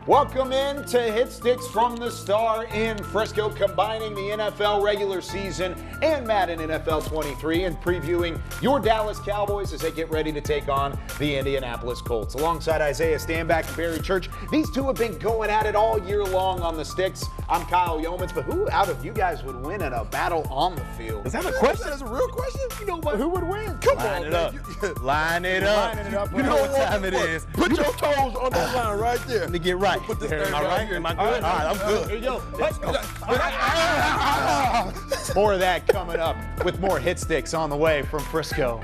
Welcome in to Hit Sticks from the Star in Frisco, combining the NFL regular season and Madden NFL 23 and previewing your Dallas Cowboys as they get ready to take on the Indianapolis Colts. Alongside Isaiah Stanback and Barry Church, these two have been going at it all year long on the sticks. I'm Kyle Yeomans, but who out of you guys would win in a battle on the field? Is that a question? That's a real question? You know what? Who would win? Come Line on, it man. up. Line it up. You know what time it is. Put your toes on that line right there. Let me get right. Put this All thing right, right here. am I good? All right, I'm good. Here you go. Let's go. More of that coming up with more Hit Sticks on the way from Frisco.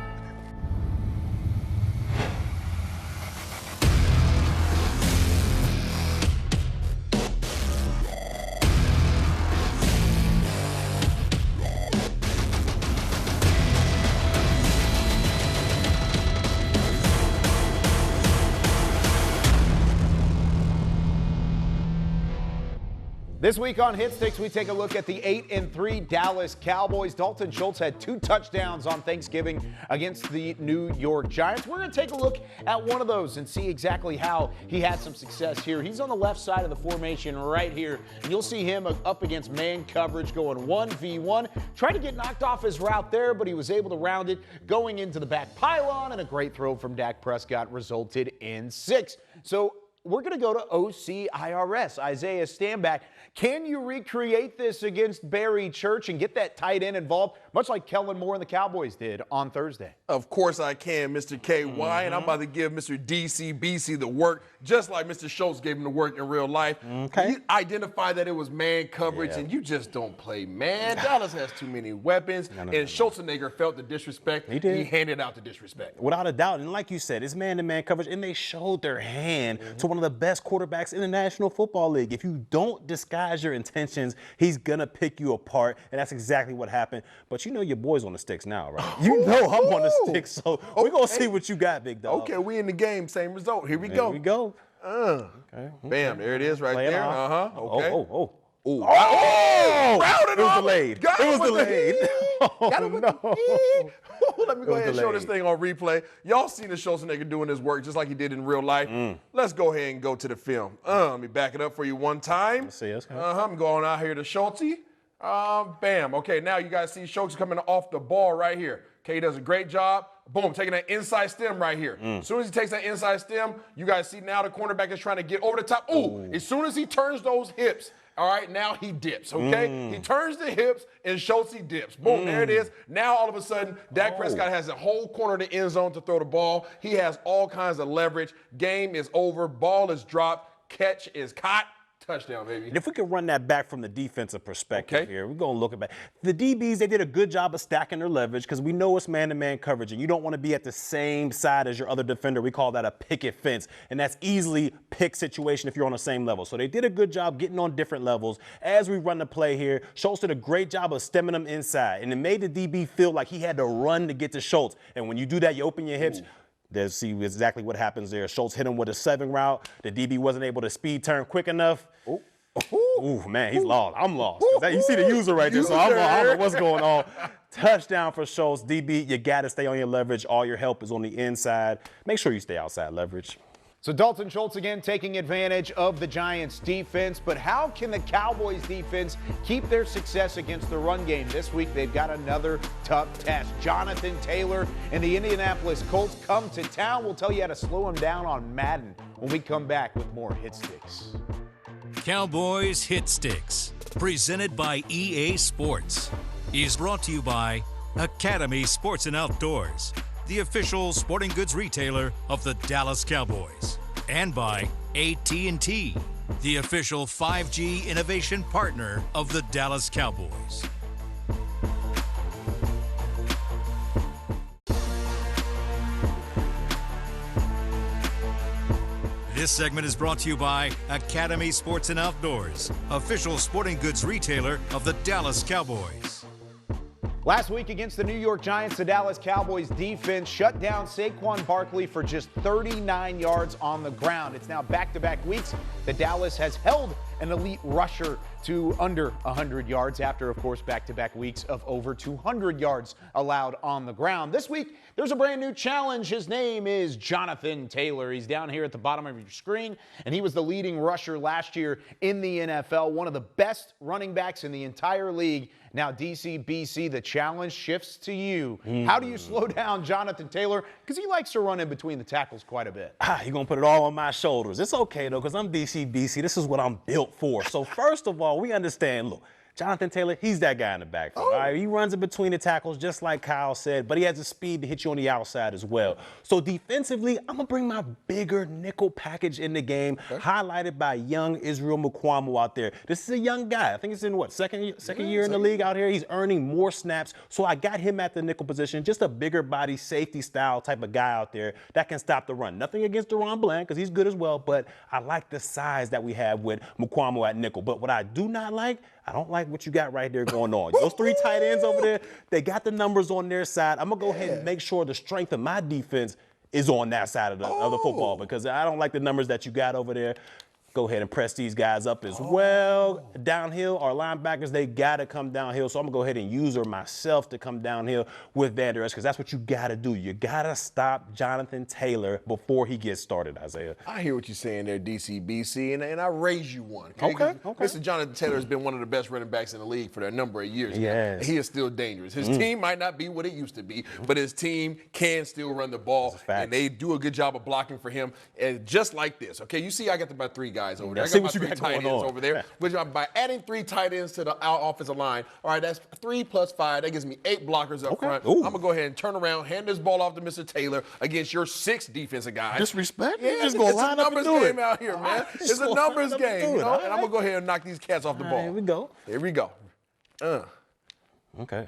This week on Hit Sticks, we take a look at the 8-3 Dallas Cowboys. Dalton Schultz had 2 touchdowns on Thanksgiving against the New York Giants. We're going to take a look at one of those and see exactly how he had some success here. He's on the left side of the formation right here. And you'll see him up against man coverage going 1v1. Tried to get knocked off his route there, but he was able to round it going into the back pylon, and a great throw from Dak Prescott resulted in 6. So we're going to go to OCIRS, Isaiah Stanback. Can you recreate this against Barry Church and get that tight end involved, much like Kellen Moore and the Cowboys did on Thursday? Of course I can, Mr. KY, and I'm about to give Mr. DCBC the work, just like Mr. Schultz gave him the work in real life. Okay. He identified that it was man coverage, and you just don't play man. Dallas has too many weapons, and Schultzenegger felt the disrespect. He did. He handed out the disrespect. Without a doubt. And like you said, it's man-to-man coverage, and they showed their hand to one of the best quarterbacks in the National Football League. If you don't disguise your intentions, he's going to pick you apart, and that's exactly what happened. But you know your boy's on the sticks now, right? You know I'm on the sticks, so we're going to see what you got, big dog. Okay, we in the game, same result. Here we go. Here we go. Okay. Bam, there it is right Play it there. off. Okay. Oh. Rounded It was off. delayed. Got It him was with the delayed. heel. Got him with the heel. Let me go ahead and show this delayed. thing on replay. Y'all seen the Schultzenegger doing his work just like he did in real life. Let's go ahead and go to the film. Let me back it up for you one time. Let's see. I'm going out here to Schultz. Bam. Okay, now you guys see Schultz coming off the ball right here. Okay, he does a great job. Boom, taking that inside stem right here. As soon as he takes that inside stem, you guys see now the cornerback is trying to get over the top. Ooh, as soon as he turns those hips, all right, now he dips, okay? He turns the hips, and Schultz dips. Boom, there it is. Now, all of a sudden, Dak Prescott has the whole corner of the end zone to throw the ball. He has all kinds of leverage. Game is over. Ball is dropped. Catch is caught. Touchdown, baby. And if we could run that back from the defensive perspective here, we're going to look at that. The DBs, they did a good job of stacking their leverage because we know it's man-to-man coverage, and you don't want to be at the same side as your other defender. We call that a picket fence, and that's easily pick situation if you're on the same level. So they did a good job getting on different levels. As we run the play here, Schultz did a great job of stemming them inside, and it made the DB feel like he had to run to get to Schultz. And when you do that, you open your hips. Let's see exactly what happens there. Schultz hit him with a 7 route. The DB wasn't able to speed turn quick enough. Ooh, man, he's lost. I'm lost. You see the user right there, so I don't know what's going on. Touchdown for Schultz. DB, you got to stay on your leverage. All your help is on the inside. Make sure you stay outside leverage. So Dalton Schultz again taking advantage of the Giants defense, but how can the Cowboys defense keep their success against the run game? This week they've got another tough test. Jonathan Taylor and the Indianapolis Colts come to town. We'll tell you how to slow them down on Madden when we come back with more Hit Sticks. Cowboys Hit Sticks, presented by EA Sports, is brought to you by Academy Sports and Outdoors, the official sporting goods retailer of the Dallas Cowboys, and by AT&T, the official 5G innovation partner of the Dallas Cowboys. This segment is brought to you by Academy Sports and Outdoors, official sporting goods retailer of the Dallas Cowboys. Last week against the New York Giants, the Dallas Cowboys defense shut down Saquon Barkley for just 39 yards on the ground. It's now back-to-back weeks that Dallas has held an elite rusher to under 100 yards after, of course, back-to-back weeks of over 200 yards allowed on the ground. This week, there's a brand new challenge. His name is Jonathan Taylor. He's down here at the bottom of your screen, and he was the leading rusher last year in the NFL, one of the best running backs in the entire league. Now, DCBC, the challenge shifts to you. How do you slow down Jonathan Taylor? Because he likes to run in between the tackles quite a bit. You're going to put it all on my shoulders. It's okay, though, because I'm DCBC. This is what I'm built for. So, first of all, we understand, look, Jonathan Taylor, he's that guy in the backfield. All right? He runs in between the tackles, just like Kyle said, but he has the speed to hit you on the outside as well. So defensively, I'm going to bring my bigger nickel package in the game, highlighted by young Israel Mukuamu out there. This is a young guy. I think he's in, what, second year in the league out here. He's earning more snaps, so I got him at the nickel position, just a bigger body, safety style type of guy out there that can stop the run. Nothing against Deron Bland, because he's good as well, but I like the size that we have with Mukuamu at nickel. But what I do not like, I don't like what you got right there going on. Those three tight ends over there, they got the numbers on their side. I'm going to go ahead and make sure the strength of my defense is on that side of the football, because I don't like the numbers that you got over there. Go ahead and press these guys up as well. Downhill, our linebackers, they got to come downhill. So I'm going to go ahead and use her myself to come downhill with Van Der Esch, because that's what you got to do. You got to stop Jonathan Taylor before he gets started, Isaiah. I hear what you're saying there, DCBC, and I raise you one. Okay. Mr. Jonathan Taylor has been one of the best running backs in the league for a number of years. Yes. He is still dangerous. His team might not be what it used to be, but his team can still run the ball, and they do a good job of blocking for him. And just like this, okay, you see I got about three guys over there. I got my three tight ends over there. Which by adding three tight ends to our offensive line, all right, that's 3 + 5. That gives me 8 blockers up front. I'm going to go ahead and turn around, hand this ball off to Mr. Taylor against your 6 defensive guys. Disrespect? Yeah, just gonna line up and do it. It's a numbers game out here, man. It's a numbers game, you know? And I'm going to go ahead and knock these cats off the ball. Here we go. Here we go. Okay.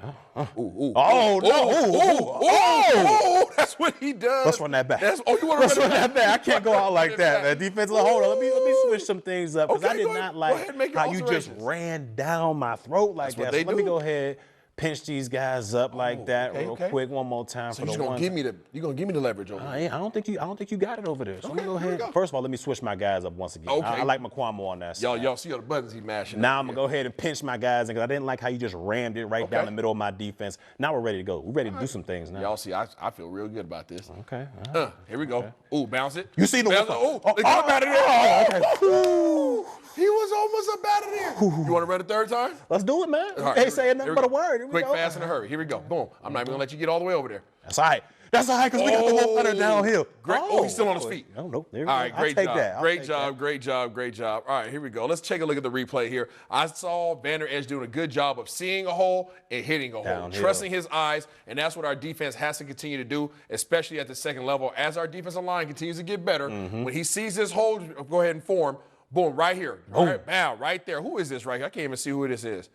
That's what he does. Let's run that back. You want to run that back? I can't go out like that, man. Defensively, hold on. Let me switch some things up, because I did not like how you just ran down my throat like that. So let me go ahead, pinch these guys up like that real quick one more time. So you're gonna give me the leverage over there. I don't think you got it over there. So let me go ahead. First of all, let me switch my guys up once again. I like Mukuamu on that side. Y'all see all the buttons he mashing. Now I'm gonna go ahead and pinch my guys in, because I didn't like how you just rammed it right down the middle of my defense. Now we're ready to go. We're ready to do some things now. Y'all see, I feel real good about this. Okay. Here we go. Ooh, bounce it. You see the bounce it. They got him out of there. He was almost up out of there. You want to run a third time? Let's do it, man. Right, Ain't saying nothing but a word. Quick, fast, in a hurry. Here we go. Boom. I'm not even going to let you get all the way over there. That's all right. That's all right, because we got the whole runner downhill. Great. He's still on his feet. Oh, no. There we go. All right, great job. All right, here we go. Let's take a look at the replay here. I saw Van Der Esch doing a good job of seeing a hole and hitting a hole, trusting his eyes, and that's what our defense has to continue to do, especially at the second level. As our defensive line continues to get better, when he sees this hole, go ahead and form. Boom, right here. Right there. Who is this right here? I can't even see who this is.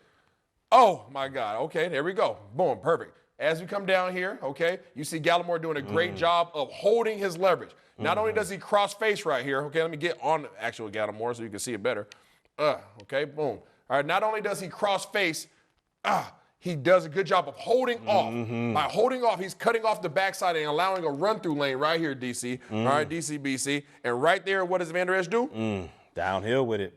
Oh, my God. Okay, there we go. Boom, perfect. As we come down here, okay, you see Gallimore doing a great job of holding his leverage. Not only does he cross face right here, okay, let me get on the actual Gallimore so you can see it better. Okay, boom. All right, not only does he cross face, he does a good job of holding off. By holding off, he's cutting off the backside and allowing a run-through lane right here, DC. All right, DCBC. And right there, what does Van Der Esch do? Downhill with it.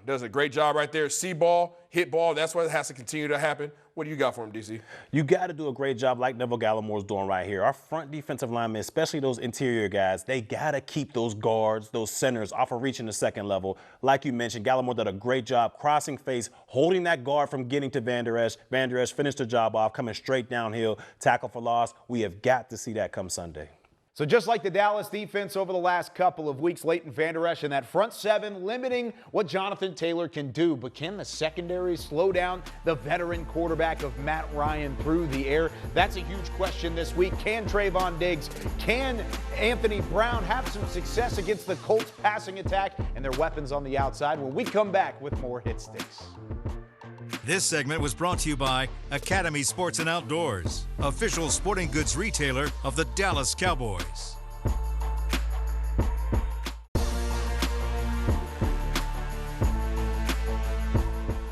Does a great job right there. See ball, hit ball. That's what has to continue to happen. What do you got for him, DC? You got to do a great job like Neville Gallimore's doing right here. Our front defensive linemen, especially those interior guys, they got to keep those guards, those centers off of reaching the second level. Like you mentioned, Gallimore did a great job crossing face, holding that guard from getting to Van Der Esch. Van Der Esch finished the job off, coming straight downhill, tackle for loss. We have got to see that come Sunday. So just like the Dallas defense over the last couple of weeks, Leighton Van Der Esch and that front seven limiting what Jonathan Taylor can do. But can the secondary slow down the veteran quarterback of Matt Ryan through the air? That's a huge question this week. Can Trayvon Diggs, can Anthony Brown have some success against the Colts passing attack and their weapons on the outside? When we come back with more Hit Sticks. This segment was brought to you by Academy Sports and Outdoors, official sporting goods retailer of the Dallas Cowboys.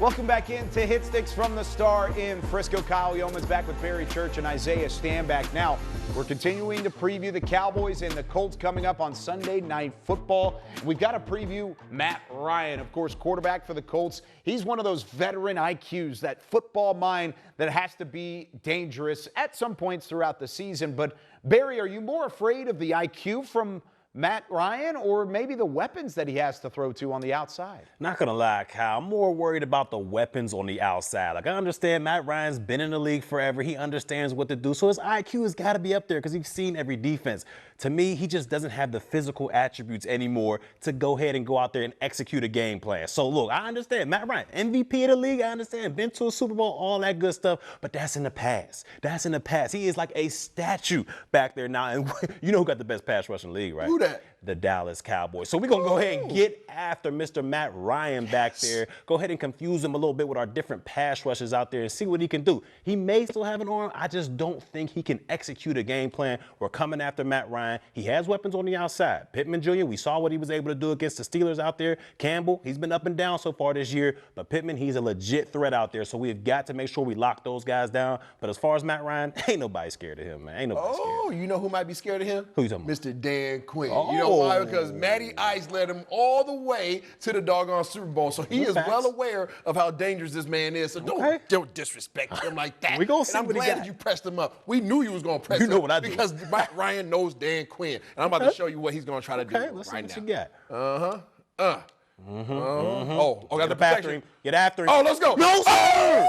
Welcome back into Hit Sticks from the Star in Frisco. Kyle Yeoman's back with Barry Church and Isaiah Stanback. Now, we're continuing to preview the Cowboys and the Colts coming up on Sunday Night Football. We've got to preview Matt Ryan, of course, quarterback for the Colts. He's one of those veteran IQs, that football mind that has to be dangerous at some points throughout the season. But, Barry, are you more afraid of the IQ from Matt Ryan or maybe the weapons that he has to throw to on the outside? Not gonna lie, Kyle, I'm more worried about the weapons on the outside. Like, I understand Matt Ryan's been in the league forever. He understands what to do. So his IQ has got to be up there because he's seen every defense. To me, he just doesn't have the physical attributes anymore to go ahead and go out there and execute a game plan. So look, I understand Matt Ryan, MVP of the league, I understand, been to a Super Bowl, all that good stuff, but that's in the past. That's in the past. He is like a statue back there now. And you know who got the best pass rush in the league, right? Who that? The Dallas Cowboys. So we're going to go ahead and get after Mr. Matt Ryan back there. Go ahead and confuse him a little bit with our different pass rushes out there and see what he can do. He may still have an arm. I just don't think he can execute a game plan. We're coming after Matt Ryan. He has weapons on the outside. Pittman Jr., we saw what he was able to do against the Steelers out there. Campbell, he's been up and down so far this year. But Pittman, he's a legit threat out there. So we've got to make sure we lock those guys down. But as far as Matt Ryan, ain't nobody scared of him, man. Ain't nobody scared. Oh, you know who might be scared of him? Who you talking about? Mr. Dan Quinn. Oh. You know why? Because Matty Ice led him all the way to the doggone Super Bowl. So he is well aware of how dangerous this man is. So don't disrespect him like that. We gonna see and I'm what he glad got. that you pressed him up. We knew you was going to press You him know what I do. because Matt Ryan knows Dan Quinn. And I'm about to show you what he's going to try to do Okay, let's see right what now. you got. Oh, got the Get after protection. him. Get after him. Oh, let's go. No, sir. Oh!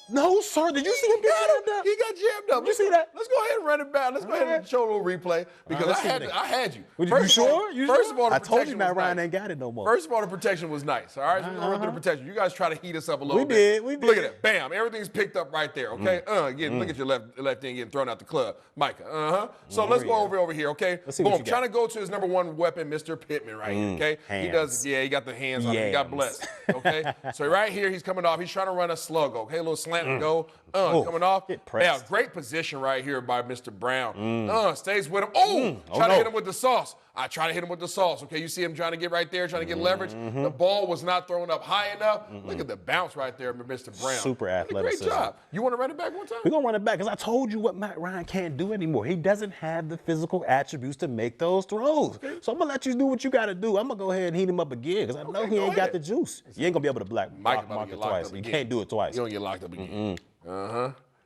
No, sir. Did you see him get jammed up? He got jammed up. You see that? Let's go ahead and run it back. Let's go ahead and show a little replay because let's I see had what I had you. You First of all- sure? You First sure? of all, the I told you protection Matt was Ryan nice. ain't got it no more. First of all, the protection was nice. All right, so we're gonna run through the protection. You guys try to heat us up a little We bit. did, we Look did. at that. Bam. Everything's picked up right there. Okay. Again, look at your left end getting thrown out the club, Micah. So let's go over here. Okay. Let's see what Boom. you got. Trying to go to his number one weapon, Mr. Pittman, right here. Okay. He Hands. does. Yeah, he got the hands on him. God Yams. bless. Okay. So right here, he's coming off. He's trying to run a slug. Okay, a little slant and go. Coming off. Get pressed. Yeah, great position right here by Mr. Brown. Stays with him. Trying to hit him with the sauce. I try to hit him with the sauce. Okay, you see him trying to get right there, trying to get leverage. The ball was not thrown up high enough. Look at the bounce right there, Mr. Brown. Super Did a great athleticism. job. You want to run it back one time? We're going to run it back because I told you what Matt Ryan can't do anymore. He doesn't have the physical attributes to make those throws. So I'm going to let you do what you got to do. I'm going to go ahead and heat him up again because I know he go ain't got ahead. the juice. You ain't going to be able to block Mike about to mark get it locked twice. up You again. can't do it twice. You don't get locked up again.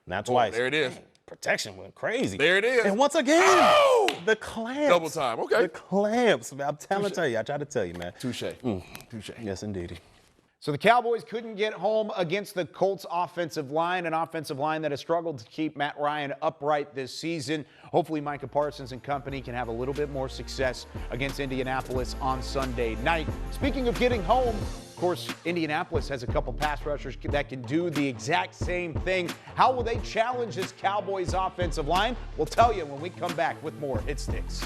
Not twice. There it is. Protection went crazy. There it is. And once again, Oh! the clamps. Double time. Okay. The clamps. Man, I'm trying to tell you. I tried to tell you, man. Touche. Touche. Yes, indeed. So the Cowboys couldn't get home against the Colts offensive line, an offensive line that has struggled to keep Matt Ryan upright this season. Hopefully Micah Parsons and company can have a little bit more success against Indianapolis on Sunday night. Speaking of getting home, of course, Indianapolis has a couple pass rushers that can do the exact same thing. How will they challenge this Cowboys offensive line? We'll tell you when we come back with more Hit Sticks.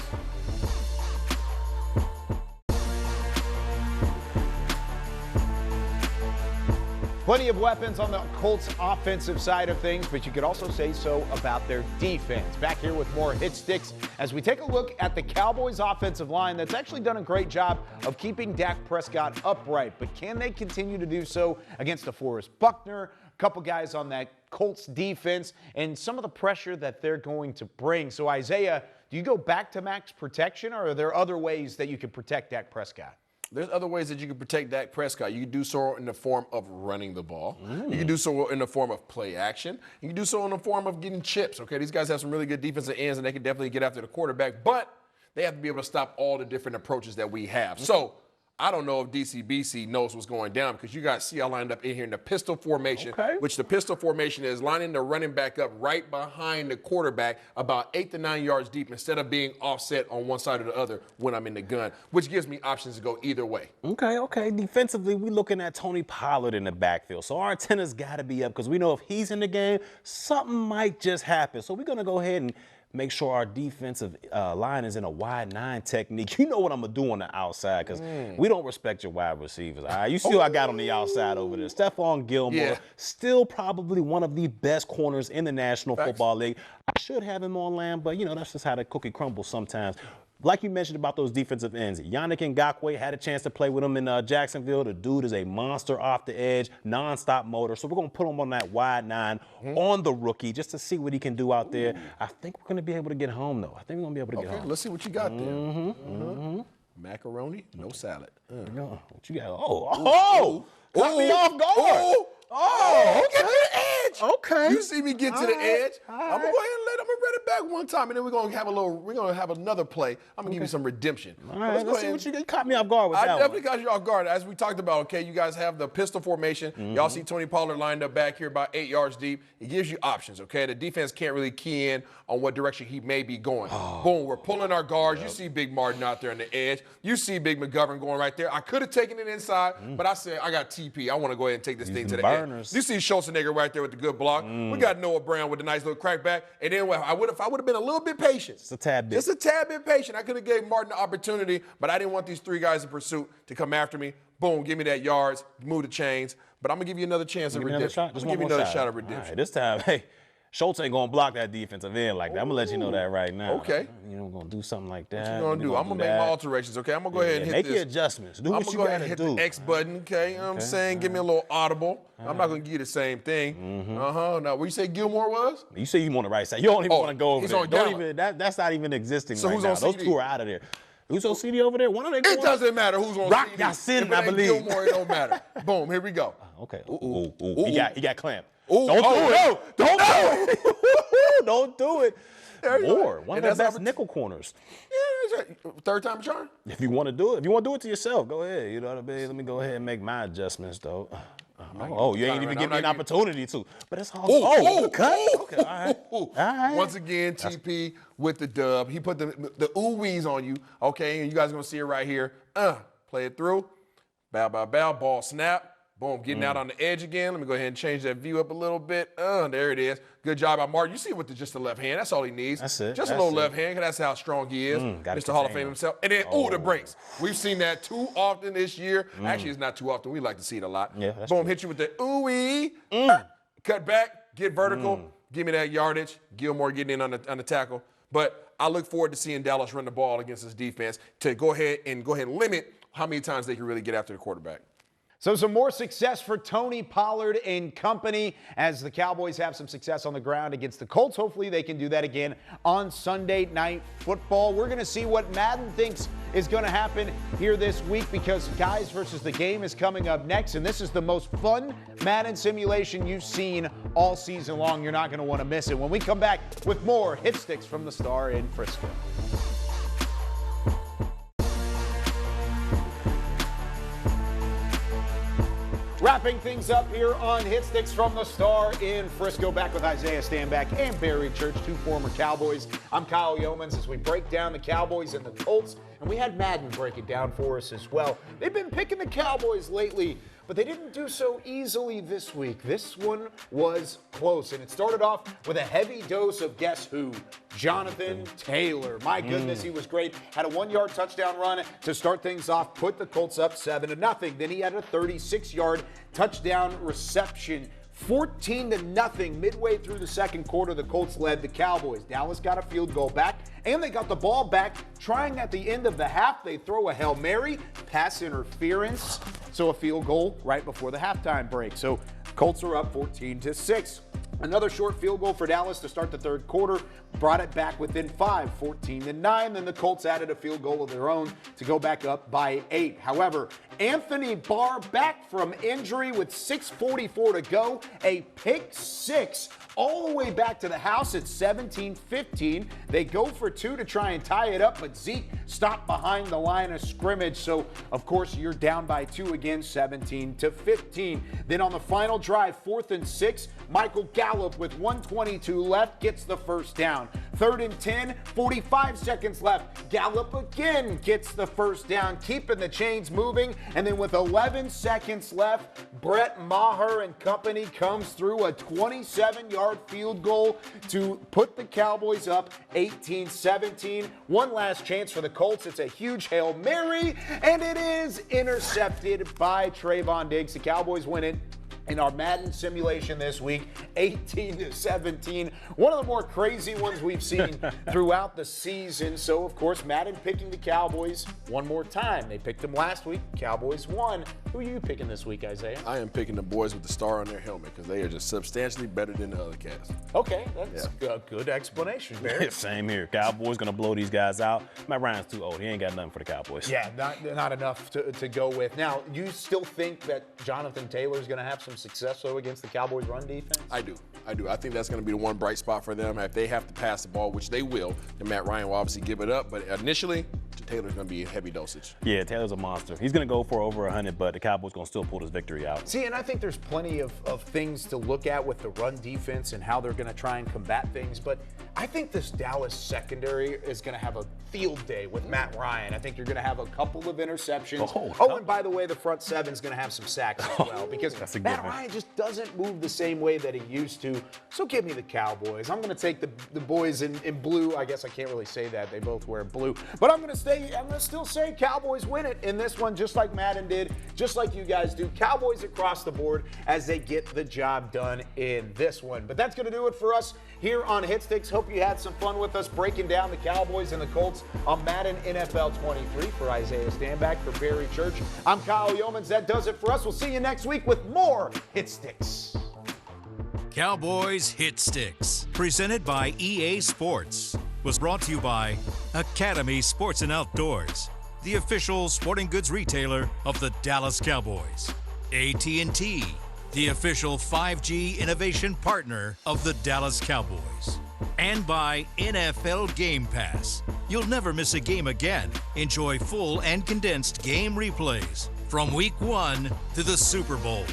Plenty of weapons on the Colts offensive side of things, but you could also say so about their defense. Back here with more Hit Sticks as we take a look at the Cowboys offensive line that's actually done a great job of keeping Dak Prescott upright. But can they continue to do so against DeForest Buckner, a couple guys on that Colts defense, and some of the pressure that they're going to bring? So Isaiah, do you go back to max protection, or are there other ways that you can protect Dak Prescott? There's other ways that you can protect Dak Prescott. You can do so in the form of running the ball. You can do so in the form of play action. You can do so in the form of getting chips. Okay, these guys have some really good defensive ends, and they can definitely get after the quarterback, but they have to be able to stop all the different approaches that we have. So I don't know if DCBC knows what's going down because you guys see I lined up in here in the pistol formation, which the pistol formation is lining the running back up right behind the quarterback about 8 to 9 yards deep instead of being offset on one side or the other when I'm in the gun, which gives me options to go either way. Okay. Defensively, we're looking at Tony Pollard in the backfield. So our antenna's got to be up because we know if he's in the game, something might just happen. So we're going to go ahead and make sure our defensive line is in a wide 9 technique. You know what I'm going to do on the outside because we don't respect your wide receivers. All right? You see who I got on the outside over there. Stephon Gilmore, still probably one of the best corners in the National Football League. I should have him on land, but, that's just how the cookie crumbles sometimes. like you mentioned about those defensive ends, Yannick Ngakoue had a chance to play with him in Jacksonville. The dude is a monster off the edge, nonstop motor. So we're going to put him on that wide 9 on the rookie just to see what he can do out there. I think we're going to be able to get home, though. I think we're going to be able to get home. Let's see what you got there. Macaroni, no salad. What you got? Caught me off guard. Get to the edge. Okay. You see me get to the edge. I'm gonna go ahead and I'm gonna run it back one time, and then we're gonna have another play. I'm gonna give you some redemption. All right, let's see what you got. You caught me off guard with that I one. definitely got you off guard. As we talked about, okay, you guys have the pistol formation. Y'all see Tony Pollard lined up back here about 8 yards deep. It gives you options, okay? The defense can't really key in on what direction he may be going. Boom, we're pulling our guards. You see Big Martin out there on the edge. You see Big McGovern going right there. I could have taken it inside, but I said, I got TP. I want to go ahead and take this thing to the edge. You see Schultz right there with the good block. We got Noah Brown with a nice little crackback. And then if I would have been a little bit patient. Just a tad bit. Just a tad bit patient. I could have gave Martin the opportunity, but I didn't want these 3 guys in pursuit to come after me. Boom, give me that yards, move the chains. But I'm going to give you another chance of redemption. I'm going to give you another shot of redemption. All right, this time, hey, Schultz ain't going to block that defensive end like that. I'm going to let you know that right now. Okay. You know, going to do something like that. What you going to do? I'm going to make my alterations, okay? I'm going to go ahead and hit make this. your adjustments. Do what you got to do. I'm going to hit the X button, okay? You know what I'm saying? Give me a little audible. I'm not going to give you the same thing. Now, what you say Gilmore was? You say you on the right side. You don't even want to go over he's there. on Don't even, that's not even existing right now. Those 2 are out of there. Who's on CD over there? One of them. It doesn't matter who's on Rock CD. Yassin, If it I ain't believe. Gilmore, it don't matter. Boom, here we go. Okay. He got clamped. Ooh, Don't do it. no, Don't do it. Don't do it. More. One of the best nickel corners. Yeah, third time charm. If you want to do it, if you want to do it to yourself, go ahead. You know what I mean? Let me go ahead and make my adjustments, though. You ain't even giving me an opportunity to. But it's all. Okay. All right. Once again, TP with the dub. He put the ooh-wees on you. Okay, and you guys are going to see it right here. Play it through. Bow, ball snap. Boom, getting out on the edge again. Let me go ahead and change that view up a little bit. There it is. Good job by Martin. You see it with just the left hand. That's all he needs. That's it. Just a little left hand, because that's how strong he is. Mr. Hall of Fame himself. And then, the brakes. We've seen that too often this year. Actually, it's not too often. We like to see it a lot. Yeah, that's Boom, true. hit you with the ooh-wee. Cut back, get vertical, give me that yardage. Gilmore getting in on the tackle. But I look forward to seeing Dallas run the ball against this defense to go ahead and limit how many times they can really get after the quarterback. So some more success for Tony Pollard and company as the Cowboys have some success on the ground against the Colts. Hopefully they can do that again on Sunday Night Football. We're going to see what Madden thinks is going to happen here this week, because Guys versus the Game is coming up next, and this is the most fun Madden simulation you've seen all season long. You're not going to want to miss it. When we come back with more Hit Sticks from the Star in Frisco. Wrapping things up here on Hit Sticks from the Star in Frisco. Back with Isaiah Stanback and Barry Church, 2 former Cowboys. I'm Kyle Yeomans as we break down the Cowboys and the Colts. And we had Madden break it down for us as well. They've been picking the Cowboys lately, but they didn't do so easily this week. This one was close, and it started off with a heavy dose of guess who? Jonathan Taylor. My goodness, he was great. Had a 1-yard touchdown run to start things off, put the Colts up 7-0. Then he had a 36-yard touchdown reception. 14-0 midway through the second quarter. The Colts led the Cowboys. Dallas got a field goal back, and they got the ball back. Trying at the end of the half, they throw a Hail Mary, pass interference, so a field goal right before the halftime break. So Colts are up 14-6. Another short field goal for Dallas to start the third quarter brought it back within 5, 14-9. Then the Colts added a field goal of their own to go back up by 8. However, Anthony Barr back from injury with 6:44 to go, a pick six all the way back to the house at 17-15. They go for 2 to try and tie it up, but Zeke stopped behind the line of scrimmage. So, of course, you're down by 2 again, 17-15. Then on the final drive, 4th and 6, Michael Gallup with 1:22 left gets the first down. 3rd and 10, 45 seconds left. Gallup again gets the first down, keeping the chains moving. And then with 11 seconds left, Brett Maher and company comes through a 27-yard field goal to put the Cowboys up 18-17. One last chance for the Colts. It's a huge Hail Mary, and it is intercepted by Trayvon Diggs. The Cowboys win it in our Madden simulation this week, 18-17. One of the more crazy ones we've seen throughout the season. So, of course, Madden picking the Cowboys one more time. They picked them last week. Cowboys won. Who are you picking this week, Isaiah? I am picking the boys with the star on their helmet because they are just substantially better than the other cats. Okay, that's a good explanation, Barry. Same here. Cowboys going to blow these guys out. Matt Ryan's too old. He ain't got nothing for the Cowboys. Yeah, not enough to go with. Now, you still think that Jonathan Taylor is going to have some success though against the Cowboys' run defense? I do. I think that's going to be the one bright spot for them. If they have to pass the ball, which they will, then Matt Ryan will obviously give it up. But initially, Taylor's going to be a heavy dosage. Yeah, Taylor's a monster. He's going to go for over 100, but the Cowboys going to still pull this victory out. See, and I think there's plenty of things to look at with the run defense and how they're going to try and combat things. But I think this Dallas secondary is going to have a field day with Matt Ryan. I think you're going to have a couple of interceptions. And by the way, the front seven is going to have some sacks as well because Matt Ryan just doesn't move the same way that he used to. So give me the Cowboys. I'm going to take the boys in blue. I guess I can't really say that. They both wear blue. But I'm going to still say Cowboys win it in this one, just like Madden did, just like you guys do. Cowboys across the board as they get the job done in this one. But that's going to do it for us here on Hit Sticks. Hope you had some fun with us breaking down the Cowboys and the Colts on Madden NFL 23. For Isaiah Stanback, for Barry Church, I'm Kyle Yeomans. That does it for us. We'll see you next week with more Hit Sticks. Cowboys Hit Sticks, presented by EA Sports, was brought to you by Academy Sports and Outdoors, the official sporting goods retailer of the Dallas Cowboys. AT&T, the official 5G innovation partner of the Dallas Cowboys. And by NFL Game Pass. You'll never miss a game again. Enjoy full and condensed game replays from Week 1 to the Super Bowl.